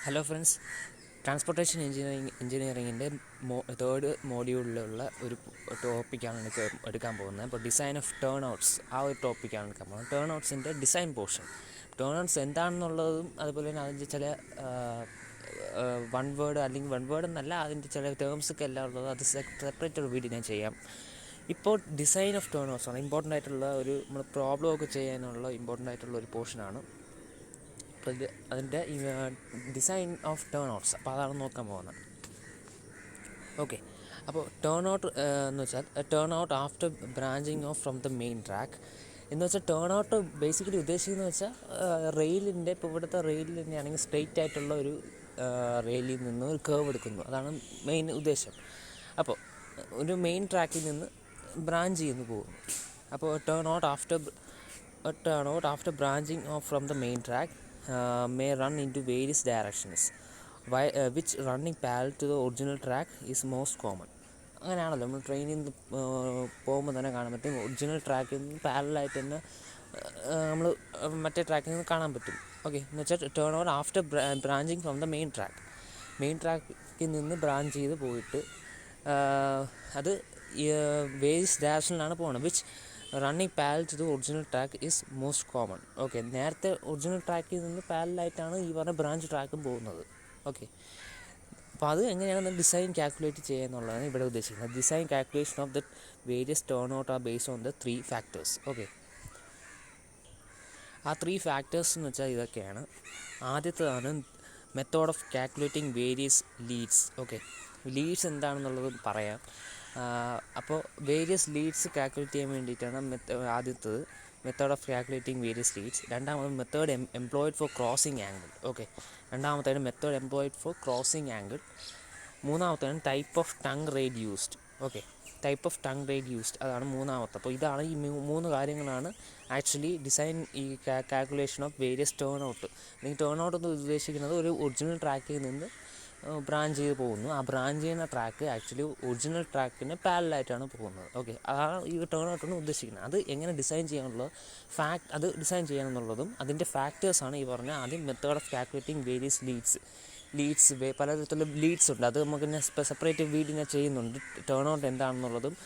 Hello friends, transportation എഞ്ചിനീയറിങ്ങിൻ്റെ third മോഡ്യൂളിലുള്ള ഒരു ടോപ്പിക്കാണ് എനിക്ക് എടുക്കാൻ പോകുന്നത്. അപ്പോൾ ഡിസൈൻ ഓഫ് ടേൺ ഔട്ട്സ്, ആ ഒരു ടോപ്പിക്കാണ് എടുക്കാൻ പോകുന്നത്. ടേൺ ഔട്ട്സിൻ്റെ ഡിസൈൻ പോർഷൻ, ടേൺ ഔട്ട്സ് എന്താണെന്നുള്ളതും അതുപോലെ തന്നെ അതിൻ്റെ ചില വൺ വേർഡ് അല്ലെങ്കിൽ വൺ വേർഡ് എന്നല്ല, അതിൻ്റെ ചില ടേംസൊക്കെ എല്ലാം ഉള്ളത് അത് സെപ്പറേറ്റ് ഒരു വീഡിയോ ഞാൻ ചെയ്യാം. ഇപ്പോൾ ഡിസൈൻ ഓഫ് ടേൺ ഔട്ട്സ് ആണ് ഇമ്പോർട്ടൻ്റ് ആയിട്ടുള്ള ഒരു നമ്മൾ പ്രോബ്ലം ഒക്കെ ചെയ്യാനുള്ള ഇമ്പോർട്ടൻ്റ് ആയിട്ടുള്ള ഒരു പോർഷനാണ്. അപ്പോൾ അതിൻ്റെ ഡിസൈൻ ഓഫ് ടേൺ ഔട്ട്സ്, അപ്പോൾ അതാണ് നോക്കാൻ പോകുന്നത്. ഓക്കെ, അപ്പോൾ ടേൺ ഔട്ട് എന്ന് വെച്ചാൽ turn out after branching off from the main track എന്ന് വെച്ചാൽ ടേൺ ഔട്ട് ബേസിക്കലി ഉദ്ദേശിക്കുന്നത് വെച്ചാൽ റെയിലിൻ്റെ, ഇപ്പോൾ ഇവിടുത്തെ റെയിലിൻ്റെ ആണെങ്കിൽ സ്ട്രെയിറ്റ് ആയിട്ടുള്ള ഒരു റെയിലിൽ നിന്ന് ഒരു കേർവ് എടുക്കുന്നു, അതാണ് മെയിൻ ഉദ്ദേശം. അപ്പോൾ ഒരു മെയിൻ ട്രാക്കിൽ നിന്ന് ബ്രാഞ്ച് ചെയ്യുന്നു പോകുന്നു. അപ്പോൾ turn out after branching off from the main track may run into various directions, which running parallel to the original track is most common. അങ്ങനെയാണല്ലോ നമ്മൾ ട്രെയിനിൽ നിന്ന് പോകുമ്പോൾ തന്നെ കാണാൻ പറ്റും, ഒറിജിനൽ ട്രാക്കിൽ നിന്ന് പാരലായിട്ട് തന്നെ നമ്മൾ മറ്റേ ട്രാക്കിൽ നിന്ന് കാണാൻ പറ്റും. ഓക്കെ, എന്ന് വെച്ചാൽ turn out after branching from the main ട്രാക്കിൽ നിന്ന് ബ്രാഞ്ച് ചെയ്ത് പോയിട്ട് അത് വേരിയസ് ഡയറക്ഷനിലാണ് പോകുന്നത്. Which running parallel to the original track is most common. Okay, നേരത്തെ ഒറിജിനൽ ട്രാക്കിൽ നിന്ന് പാരലായിട്ടാണ് ഈ പറഞ്ഞ ബ്രാഞ്ച് ട്രാക്കും പോകുന്നത്. ഓക്കെ, അപ്പോൾ അത് എങ്ങനെയാണ് ഡിസൈൻ കാൽക്കുലേറ്റ് ചെയ്യുക എന്നുള്ളതാണ് ഇവിടെ ഉദ്ദേശിക്കുന്നത്. Design calculation of the various turn out are based on the 3 factors. Okay, ആ 3 ഫാക്ടേഴ്സ് എന്ന് വെച്ചാൽ ഇതൊക്കെയാണ്. ആദ്യത്തേതാണ് method of calculating various leads. Okay, leads എന്താണെന്നുള്ളത് പറയാം. അപ്പോൾ വേരിയസ് ലീഡ്സ് കാൽക്കുലേറ്റ് ചെയ്യാൻ വേണ്ടിയിട്ടാണ് ആദ്യത്തത് method of calculating various leads. രണ്ടാമത് method employed for crossing angle. Okay, രണ്ടാമത്തേണ് method employed for crossing angle. മൂന്നാമത്തേണ് type of tongue rail used. Okay, type of tongue rail used, അതാണ് മൂന്നാമത്തെ. അപ്പോൾ ഇതാണ് ഈ 3 കാര്യങ്ങളാണ് ആക്ച്വലി ഡിസൈൻ ഈ calculation of various turn out. അല്ലെങ്കിൽ ടേൺ ഔട്ട് എന്ന് ഉദ്ദേശിക്കുന്നത് ഒരു ഒറിജിനൽ ട്രാക്കിൽ നിന്ന് ബ്രാഞ്ച് ചെയ്ത് പോകുന്നു. ആ ബ്രാഞ്ച് ചെയ്യുന്ന ട്രാക്ക് ആക്ച്വലി ഒറിജിനൽ ട്രാക്കിന് പാരലായിട്ടാണ് പോകുന്നത്. ഓക്കെ, അതാണ് ഈ ടേൺ ഔട്ട് എന്ന് ഉദ്ദേശിക്കുന്നത്. അത് എങ്ങനെ ഡിസൈൻ ചെയ്യാനുള്ളത്, അത് ഡിസൈൻ ചെയ്യാമെന്നുള്ളതും അതിൻ്റെ ഫാക്ടേഴ്സാണ് ഈ പറഞ്ഞ ആദ്യം method of calculating various leads പലതരത്തിലുള്ള ലീഡ്സ് ഉണ്ട്. അത് നമുക്ക് തന്നെ സെപ്പറേറ്റ് വീഡിയോ ചെയ്യുന്നുണ്ട്. ടേൺ ഔട്ട് എന്താണെന്നുള്ളതും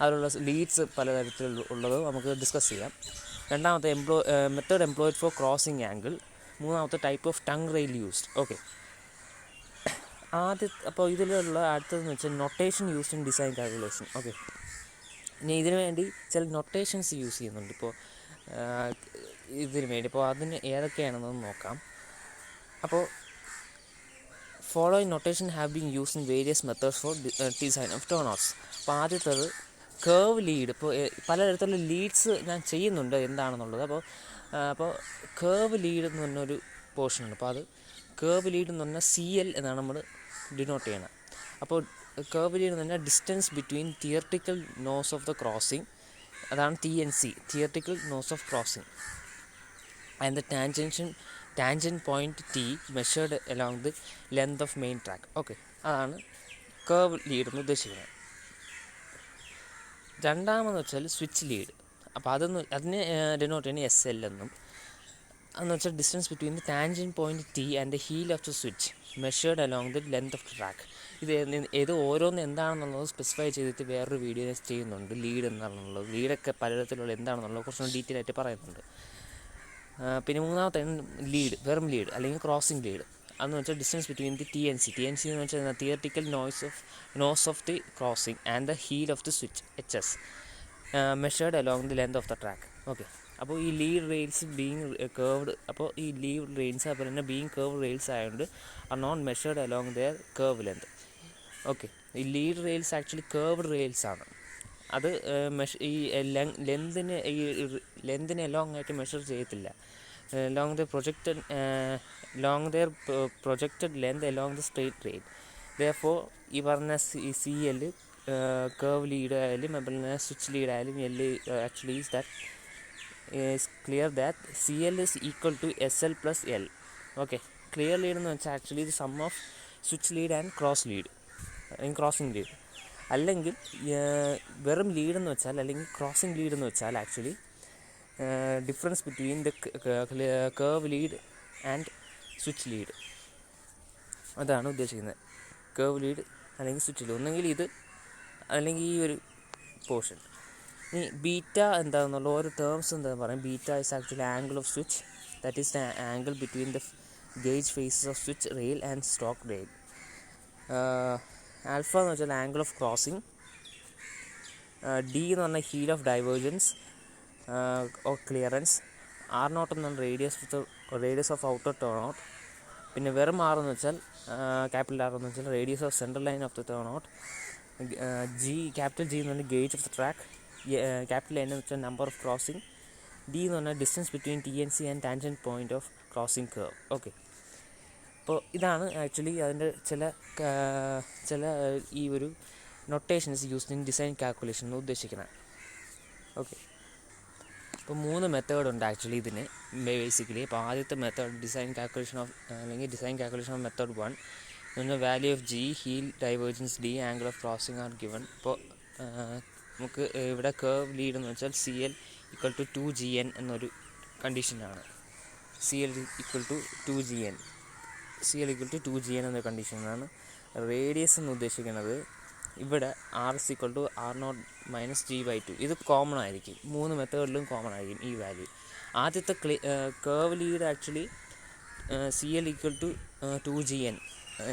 അതിലുള്ള ലീഡ്സ് പലതരത്തിലുള്ളതും നമുക്ക് ഡിസ്കസ് ചെയ്യാം. രണ്ടാമത്തെ method employed for crossing angle. മൂന്നാമത്തെ type of tongue rail used. Okay, അപ്പോൾ ഇതിലുള്ള അടുത്തതെന്ന് വെച്ചാൽ notation used in design calculation. Okay, ഇനി ഇതിനു വേണ്ടി ചില നൊട്ടേഷൻസ് യൂസ് ചെയ്യുന്നുണ്ട്. ഇപ്പോൾ ഇതിനു വേണ്ടി ഇപ്പോൾ അതിന് ഏതൊക്കെയാണെന്നൊന്ന് നോക്കാം. അപ്പോൾ following notation have been used in various methods four design of turn outs. അപ്പോൾ ആദ്യത്തേത് കേർവ് ലീഡ്. ഇപ്പോൾ പലതരത്തിലുള്ള ലീഡ്സ് ഞാൻ ചെയ്യുന്നുണ്ട് എന്താണെന്നുള്ളത്. അപ്പോൾ കേർവ് ലീഡ് എന്ന് പറഞ്ഞൊരു പോർഷനുണ്ട്. അപ്പോൾ അത് കേർവ് ലീഡ് എന്ന് പറഞ്ഞാൽ CL എന്നാണ് നമ്മൾ ഡിനോട്ട് ചെയ്യണം. അപ്പോൾ കേർവ് ലീഡ് എന്ന് പറഞ്ഞാൽ distance between theoretical nose of the crossing, അതാണ് TNC, theoretical nose of crossing, and the tangent point T measured along the length of main track. Okay, അതാണ് കേർവ് ലീഡ് എന്ന് ഉദ്ദേശിക്കുന്നത്. രണ്ടാമെന്ന് വെച്ചാൽ സ്വിച്ച് ലീഡ്. അപ്പോൾ അതിനെ denote ചെയ്യുന്നത് SL എന്നും. അതെന്ന് വെച്ചാൽ distance between the tangent point T and the heel of the switch measured along the length of the track. ഇത് ഓരോന്ന് എന്താണെന്നുള്ളത് സ്പെസിഫൈ ചെയ്തിട്ട് വേറൊരു വീഡിയോ ചെയ്യുന്നുണ്ട്. ലീഡ് എന്താണെന്നുള്ളത്, ലീഡൊക്കെ പലതരത്തിലുള്ള എന്താണെന്നുള്ളത് കുറച്ചുകൂടി ഡീറ്റെയിൽ ആയിട്ട് പറയുന്നുണ്ട്. പിന്നെ മൂന്നാമത്തെ ലീഡ്, വെറും ലീഡ് അല്ലെങ്കിൽ ക്രോസിംഗ് ലീഡ്. അതെന്ന് വെച്ചാൽ ഡിസ്റ്റൻസ് ബിറ്റ്വീൻ ദി TNC എന്ന് വെച്ചാൽ theoretical nose of the crossing and the heel of the switch HS measured along the length of the track. Okay, അപ്പോൾ ഈ ലീഡ് റെയിൽസ് കേർവ്ഡ്, അപ്പോൾ ഈ ലീഡ് റെയിൽസ് അതുപോലെ തന്നെ കേർവ് റെയിൽസ് ആയതുകൊണ്ട് R naught measured along their curve length. Okay, ഈ lead rails actually curved rails ആണ്. അത് ഈ ലെങ്തിനെ എലോങ് ആയിട്ട് മെഷർ ചെയ്യത്തില്ല. Long the projected length along the straight rail. Therefore ഈ പറഞ്ഞ CL കേർവ് ലീഡ് ആയാലും അതുപോലെ സ്വിച്ച് ലീഡ് ആയാലും actually is clear that CL is equal to SL plus L. Okay, clear lead എന്ന് വെച്ചാൽ ആക്ച്വലി ഇത് sum of switch lead and crossing lead. അല്ലെങ്കിൽ വെറും ലീഡ് എന്ന് വെച്ചാൽ അല്ലെങ്കിൽ ക്രോസിംഗ് ലീഡ് എന്ന് വെച്ചാൽ actually difference between the curve lead and switch lead. അതാണ് ഉദ്ദേശിക്കുന്നത്. കേർവ് ലീഡ് അല്ലെങ്കിൽ സ്വിച്ചിൽ ഒന്നെങ്കിൽ ഇത് അല്ലെങ്കിൽ ഈ ഒരു പോർഷൻ. ഇനി ബീറ്റ എന്താണെന്നുള്ള ഓരോ ടേംസ് എന്താണെന്ന് പറയാം. Beta is actually angle of switch, that is the angle between the gauge faces of switch rail and stock rail. Alpha എന്ന് വെച്ചാൽ ആംഗിൾ ഓഫ് ക്രോസിംഗ്, ഡി എന്ന് പറഞ്ഞാൽ heel of divergence or clearance, R naught എന്ന് പറഞ്ഞാൽ radius of outer turn out, പിന്നെ വെറും R എന്ന് വെച്ചാൽ ക്യാപിറ്റൽ ആർ എന്ന് വെച്ചാൽ radius of central line of the turn out, capital G എന്ന് പറഞ്ഞാൽ gauge of the track, capital N എന്ന് വെച്ചാൽ നമ്പർ ഓഫ് ക്രോസിംഗ്, ഡി എന്ന് പറഞ്ഞാൽ distance between T N C and tangent point of crossing curve. Okay, അപ്പോൾ ഇതാണ് actually അതിൻ്റെ ചില ഈ ഒരു notations used in design calculation എന്ന് ഉദ്ദേശിക്കുന്നത്. ഓക്കെ, ഇപ്പോൾ 3 മെത്തേഡുണ്ട് ആക്ച്വലി ഇതിന് ബേസിക്കലി. അപ്പോൾ ആദ്യത്തെ method design calculation of method 1 എന്ന് പറഞ്ഞാൽ value of G, heel, divergence D, angle of crossing R given. ഇപ്പോൾ നമുക്ക് ഇവിടെ കേർവ് ലീഡ് എന്ന് വെച്ചാൽ C L equal to 2GN എന്നൊരു കണ്ടീഷനാണ്. C L equal to 2GN എന്നൊരു കണ്ടീഷനാണ്. റേഡിയസ് എന്ന് ഉദ്ദേശിക്കുന്നത് ഇവിടെ R is equal to R0 - G/2. ഇത് കോമൺ ആയിരിക്കും, 3 മെത്തേഡിലും കോമൺ ആയിരിക്കും ഈ വാല്യൂ. ആദ്യത്തെ curve lead actually C L equal to 2GN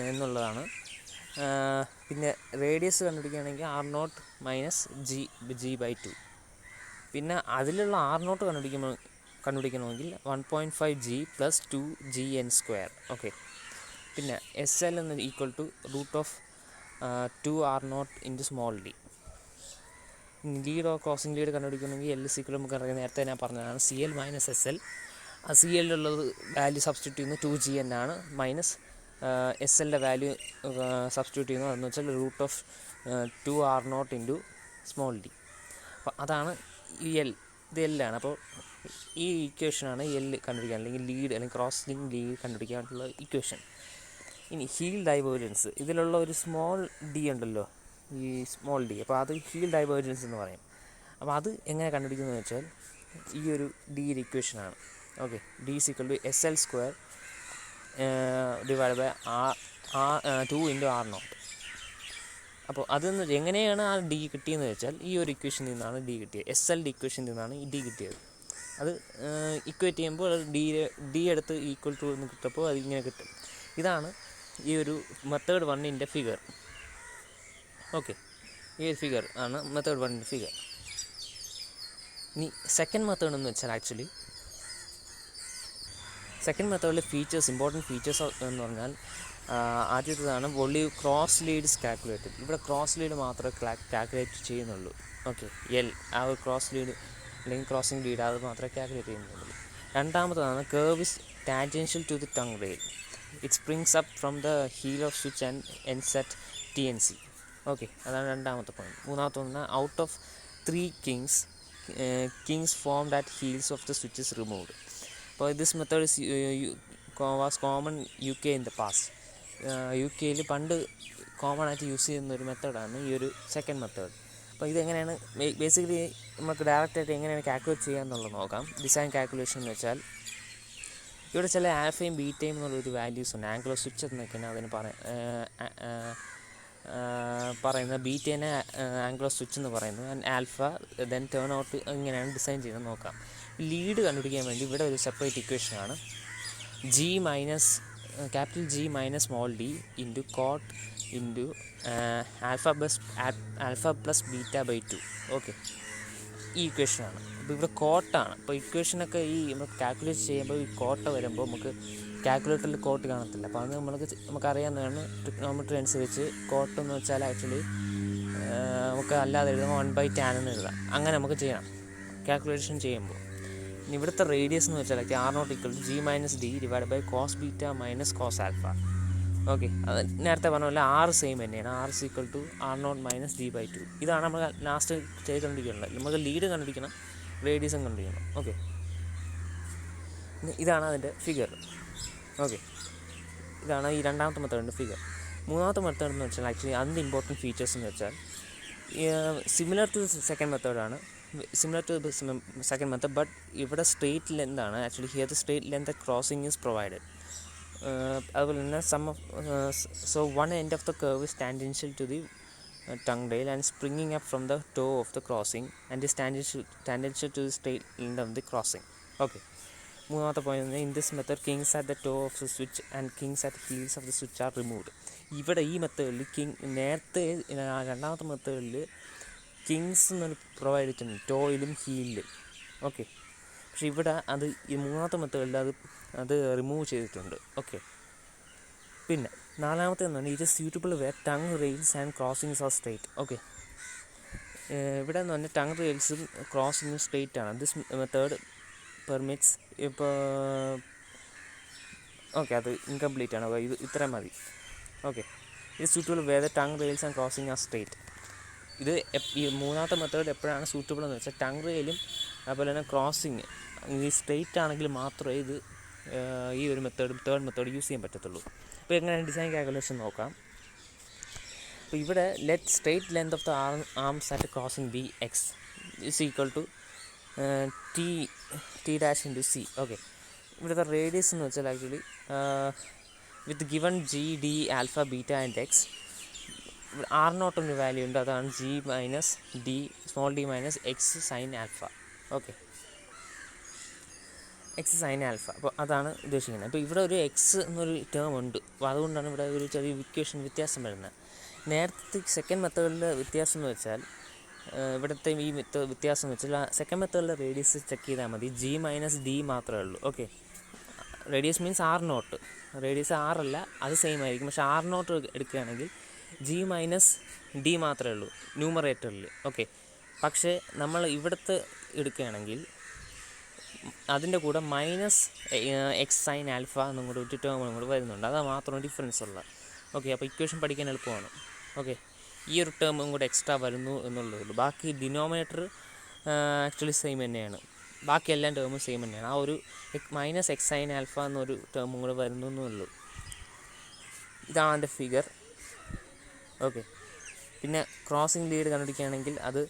എന്നുള്ളതാണ്. പിന്നെ റേഡിയസ് കണ്ടുപിടിക്കുകയാണെങ്കിൽ R0 - G/2. പിന്നെ അതിലുള്ള R0 കണ്ടുപിടിക്കണമെങ്കിൽ 1.5G + 2GN². ഓക്കെ, പിന്നെ SL എന്ന് equal to √2R0 × small d. Lead or crossing lead കണ്ടുപിടിക്കണമെങ്കിൽ L = നമുക്ക് അറിയാം, നേരത്തെ ഞാൻ പറഞ്ഞതാണ് CL - SL. ആ CL ഉള്ളത് വാല്യൂ സബ്സ്റ്റിറ്റ്യൂട്ട് ചെയ്യുന്നത് 2GN ആണ്, മൈനസ് SLൻ്റെ വാല്യൂ സബ്സ്റ്റിറ്റ്യൂട്ട് ചെയ്യുന്നത് എന്ന് വെച്ചാൽ √2R0 × സ്മോൾ d. അപ്പോൾ അതാണ് ഈ L, ഇത് L ആണ്. അപ്പോൾ ഈ ഇക്വേഷനാണ് L കണ്ടുപിടിക്കാൻ, അല്ലെങ്കിൽ ലീഡ് അല്ലെങ്കിൽ ക്രോസിംഗ് ലീഡ് കണ്ടുപിടിക്കാനുള്ള ഇക്വേഷൻ. ഇനി ഹീൽ ഡൈവേർജൻസ്, ഇതിലുള്ള ഒരു സ്മോൾ ഡി ഉണ്ടല്ലോ, ഈ സ്മോൾ ഡി, അപ്പോൾ അത് ഹീൽ ഡൈവേർജൻസ് എന്ന് പറയും. അപ്പോൾ അത് എങ്ങനെ കണ്ടുപിടിക്കുന്നത് വെച്ചാൽ ഈ ഒരു ഡിയുടെ ഇക്വേഷനാണ്. Okay, D = SL² divide by 2 × R0. അപ്പോൾ അതെന്ന് എങ്ങനെയാണ് ആ ഡി കിട്ടിയെന്ന് വെച്ചാൽ ഈ ഒരു ഇക്വേഷനിൽ നിന്നാണ് ഡി കിട്ടിയത്, SL ഇക്വേഷനിൽ നിന്നാണ് ഈ ഡി കിട്ടിയത്. അത് ഇക്വേറ്റ് ചെയ്യുമ്പോൾ ഡി എടുത്ത് ഈക്വൽ ടു എന്ന് കിട്ടപ്പോൾ അതിങ്ങനെ കിട്ടും. ഇതാണ് ഈ ഒരു മെത്തേഡ് 1ൻ്റെ ഫിഗർ. ഓക്കെ, ഈ ഒരു ഫിഗർ ആണ് മെത്തേഡ് 1ൻ്റെ ഫിഗർ. ഇനി സെക്കൻഡ് മെത്തേഡ് എന്ന് വെച്ചാൽ ആക്ച്വലി സെക്കൻഡ് മെത്തേഡിലെ ഇമ്പോർട്ടൻറ്റ് ഫീച്ചേഴ്സ് എന്ന് പറഞ്ഞാൽ ആദ്യത്തേതാണ് ക്രോസ് ലീഡ്സ് കാൽക്കുലേറ്റഡ്. ഇവിടെ ക്രോസ് ലീഡ് മാത്രമേ കാൽക്കുലേറ്റ് ചെയ്യുന്നുള്ളൂ. ഓക്കെ, L ആ ഒരു ക്രോസ് ലീഡ് അല്ലെങ്കിൽ ക്രോസിംഗ് ലീഡ് അത് മാത്രമേ കാൽക്കുലേറ്റ് ചെയ്യുന്നുള്ളൂ. രണ്ടാമത്തേതാണ് curve is tangential to the tongue rail. It springs up from the heel of switch and ends at TNC. Okay, അതാണ് രണ്ടാമത്തെ പോയിന്റ്. മൂന്നാമത്തെ ഒന്ന് out of 3 kings formed at heels of the switch is removed. അപ്പോൾ this method was common UK in the past. UK പണ്ട് common ആയിട്ട് use ചെയ്യുന്ന ഒരു മെത്തേഡാണ് ഈ ഒരു സെക്കൻഡ് മെത്തേഡ്. അപ്പോൾ ഇതെങ്ങനെയാണ് ബേസിക്കലി നമുക്ക് ഡയറക്റ്റായിട്ട് എങ്ങനെയാണ് കാൽക്കുലേറ്റ് ചെയ്യുക എന്നുള്ളത് നോക്കാം. ഡിസൈൻ കാൽക്കുലേഷൻ എന്ന് വെച്ചാൽ ഇവിടെ ചില ആൽഫയും ബീറ്റയും എന്നുള്ളൊരു വാല്യൂസ് ഉണ്ട്. ആംഗിൾ ഓഫ് സ്വിച്ച് എന്നൊക്കെയാണ് അതിന് പറയുന്നത്. ബീറ്റേനെ ആംഗിൾ ഓഫ് സ്വിച്ച് എന്ന് പറയുന്നത്, and alpha then turn out, ഇങ്ങനെയാണ് ഡിസൈൻ ചെയ്ത് നോക്കാം. ലീഡ് കണ്ടുപിടിക്കാൻ വേണ്ടി ഇവിടെ ഒരു സെപ്പറേറ്റ് ഇക്വേഷനാണ് capital G - small d × cot × alpha + β/2. Okay, ഈ ഇക്വേഷനാണ്. അപ്പോൾ ഇവിടെ കോട്ടാണ്. അപ്പോൾ ഇക്വേഷനൊക്കെ നമുക്ക് കാൽക്കുലേറ്റ് ചെയ്യുമ്പോൾ ഈ കോട്ട വരുമ്പോൾ നമുക്ക് കാൽക്കുലേറ്ററിൽ കോട്ട് കാണത്തില്ല. അപ്പോൾ അത് നമുക്കറിയാവുന്നതാണ്. ട്രിഗ്നോമെട്രി അനുസരിച്ച് കോട്ട് എന്ന് വെച്ചാൽ ആക്ച്വലി നമുക്ക് അല്ലാതെ എഴുതുമ്പോൾ 1/tan എന്ന് എഴുതാം. അങ്ങനെ നമുക്ക് ചെയ്യണം കാൽക്കുലേഷൻ ചെയ്യുമ്പോൾ. ഇനി ഇവിടുത്തെ റേഡിയസ് എന്ന് വെച്ചാൽ R0 = G - D divide by cos β - cos α. Okay, അത് നേരത്തെ പറഞ്ഞ പോലെ R സെയിം തന്നെയാണ്. R = R0 - G/2. ഇതാണ് നമ്മൾ ലാസ്റ്റ് ചെയ്തുകൊണ്ടിരിക്കുന്നത്. നമുക്ക് ലീഡ് കണ്ടുപിടിക്കണം, റേഡിയസും കണ്ടുപിടിക്കണം. ഓക്കെ, ഇതാണ് അതിൻ്റെ ഫിഗർ. ഓക്കെ, ഇതാണ് ഈ രണ്ടാമത്തെ മെത്തേഡിൻ്റെ ഫിഗർ. മൂന്നാമത്തെ മെത്തേഡ് എന്ന് വെച്ചാൽ ആക്ച്വലി അതിൻ്റെ ഇമ്പോർട്ടൻറ്റ് ഫീച്ചേഴ്സ് എന്ന് വെച്ചാൽ സിമിലർ ടു സെക്കൻഡ് മെത്തേഡാണ്, ബട്ട് ഇവിടെ സ്ട്രെയിറ്റ് ലെന്താണ്. Actually here the straight length crossing is provided. അതുപോലെ തന്നെ so one end of the curve is tangential to the tongue tail and springing up from the toe of the crossing and is tangential to the straight end of the crossing. Okay. മൂന്നാമത്തെ point, in this method kinks at the toe of the switch and kinks at heels of the switch are removed. ഇവിടെ ഈ മെത്തേഡിൽ നേരത്തെ രണ്ടാമത്തെ മെത്തേഡിൽ Kings എന്നൊരു provide ചെയ്തിട്ടുണ്ട് ടോയിലും ഹീലിലും. Okay, പക്ഷെ ഇവിടെ ഈ മൂന്നാമത്തെ മെത്തേഡിൽ അത് റിമൂവ് ചെയ്തിട്ടുണ്ട്. ഓക്കെ, പിന്നെ നാലാമത്തെ എന്ന് പറഞ്ഞാൽ it is suitable where tongue rails and crossings are straight. Okay, ഇവിടെ എന്ന് പറഞ്ഞാൽ ടങ് റെയിൽസും ക്രോസിങ്ങും സ്ട്രെയിറ്റ് ആണ്. ദിസ് മെത്തേഡ് പെർമിറ്റ്സ് ഇപ്പോൾ ഓക്കെ, അത് ഇൻകംപ്ലീറ്റ് ആണ്. ഇത് ഇത്രയും മതി. ഓക്കെ, ഇത് suitable where the tongue rails and crossing are straight. ഇത് ഈ മൂന്നാമത്തെ മെത്തേഡ് എപ്പോഴാണ് സൂട്ടബിൾ എന്ന് വെച്ചാൽ ടങ് റെയിലും അതുപോലെ തന്നെ ക്രോസിങ് ഈ സ്ട്രെയിറ്റ് ആണെങ്കിൽ മാത്രമേ ഇത് ഈ ഒരു തേർഡ് മെത്തേഡ് യൂസ് ചെയ്യാൻ പറ്റത്തുള്ളൂ. അപ്പോൾ എങ്ങനെയാണ് ഡിസൈൻ കാൽക്കുലേഷൻ നോക്കാം. അപ്പോൾ ഇവിടെ let straight length of the arms at crossing B X is equal to T dash into C. Okay, ഇവിടുത്തെ റേഡിയസ് എന്ന് വെച്ചാൽ actually with given G D alpha beta and X are not ഒരു value ഉണ്ട്, അതാണ് G minus D small D minus X sine alpha. Okay, X sine alpha. അപ്പോൾ അതാണ് ഉദ്ദേശിക്കുന്നത്. അപ്പോൾ ഇവിടെ ഒരു എക്സ് എന്നൊരു ടേം ഉണ്ട്, അപ്പോൾ അതുകൊണ്ടാണ് ഇവിടെ ഒരു ചെറിയ ഇക്വേഷൻ വ്യത്യാസം വരുന്നത്. നേരത്തെ സെക്കൻഡ് മെത്തേഡിലെ വ്യത്യാസം എന്ന് വെച്ചാൽ ഇവിടുത്തെ ഈ വ്യത്യാസം എന്ന് വെച്ചാൽ സെക്കൻഡ് മെത്തേഡിലെ റേഡിയസ് ചെക്ക് ചെയ്താൽ മതി, ജി മൈനസ് ഡി മാത്രമേ ഉള്ളൂ. Okay, radius means R naught, radius ആറല്ല, അത് സെയിം ആയിരിക്കും. പക്ഷേ ആർ നോട്ട് എടുക്കുകയാണെങ്കിൽ ജി മൈനസ് ഡി മാത്രമേ ഉള്ളൂ ന്യൂമറേറ്ററിൽ. ഓക്കെ, പക്ഷേ നമ്മൾ ഇവിടുത്തെ എടുക്കുകയാണെങ്കിൽ അതിൻ്റെ കൂടെ മൈനസ് എക്സ് സൈൻ ആൽഫ എന്നും കൂടെ ഒരു ടേം കൂടെ വരുന്നുണ്ട്, അത് മാത്രം ഡിഫറൻസ് ഉള്ള. ഓക്കെ, അപ്പോൾ ഇക്വേഷൻ പഠിക്കാൻ എളുപ്പമാണ്. ഓക്കെ, ഈ ഒരു ടേമും കൂടെ എക്സ്ട്രാ വരുന്നു എന്നുള്ളതേ ഉള്ളൂ. ബാക്കി ഡിനോമിനേറ്റർ ആക്ച്വലി സെയിം തന്നെയാണ്, ബാക്കി എല്ലാ ടേമും സെയിം തന്നെയാണ്. ആ ഒരു മൈനസ് എക്സ് സൈൻ ആൽഫ എന്നൊരു ടേമും കൂടെ വരുന്നു എന്നുള്ളൂ. ഇതാണ് എൻ്റെ ഫിഗർ. ഓക്കെ, പിന്നെ ക്രോസിംഗ് ലീഡ് കണ്ടുപിടിക്കുകയാണെങ്കിൽ അത്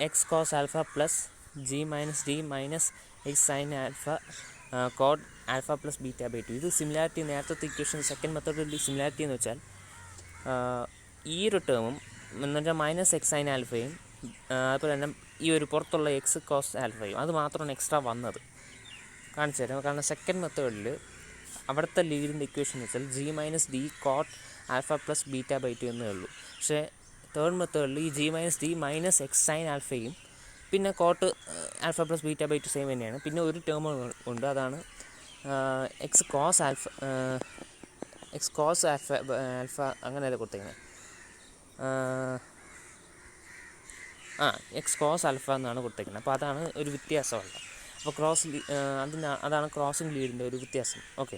X cos alpha plus G minus D minus X sine alpha cot alpha plus beta by 2. ഇത് സിമിലാരിറ്റി നേരത്തെ ഇക്വേഷൻ സെക്കൻഡ് മെത്തേഡിൽ സിമിലാരിറ്റി എന്ന് വെച്ചാൽ ഈ ഒരു ടേമും എന്ന് വെച്ചാൽ മൈനസ് എക്സ് സൈൻ ആൽഫയും അതുപോലെ തന്നെ ഈ ഒരു പുറത്തുള്ള എക്സ് കോസ് ആൽഫയും അത് മാത്രമാണ് എക്സ്ട്രാ വന്നത്. കാണിച്ചു തരാം. കാരണം സെക്കൻഡ് മെത്തേഡിൽ അവിടുത്തെ ലീഡിൻ്റെ ഇക്വേഷൻ എന്ന് വെച്ചാൽ G minus D cot alpha plus beta by 2 എന്നേ ഉള്ളൂ. പക്ഷേ തേർഡ് മെത്തേഡിൽ ഈ G minus D minus X sine ആൽഫയും പിന്നെ cot alpha plus beta by 2 same തന്നെയാണ്. പിന്നെ ഒരു ടേം ഉണ്ട്, അതാണ് എക്സ് കോസ് ആൽഫ ആൽഫ അങ്ങനെയല്ല കൊടുത്തേക്കുന്നത്, എക്സ് കോസ് ആൽഫ എന്നാണ് കൊടുത്തേക്കുന്നത്. അപ്പോൾ അതാണ് ഒരു വ്യത്യാസമുള്ളത്. അപ്പോൾ അതാണ് ക്രോസിംഗ് ലീഡിൻ്റെ ഒരു വ്യത്യാസം. ഓക്കെ.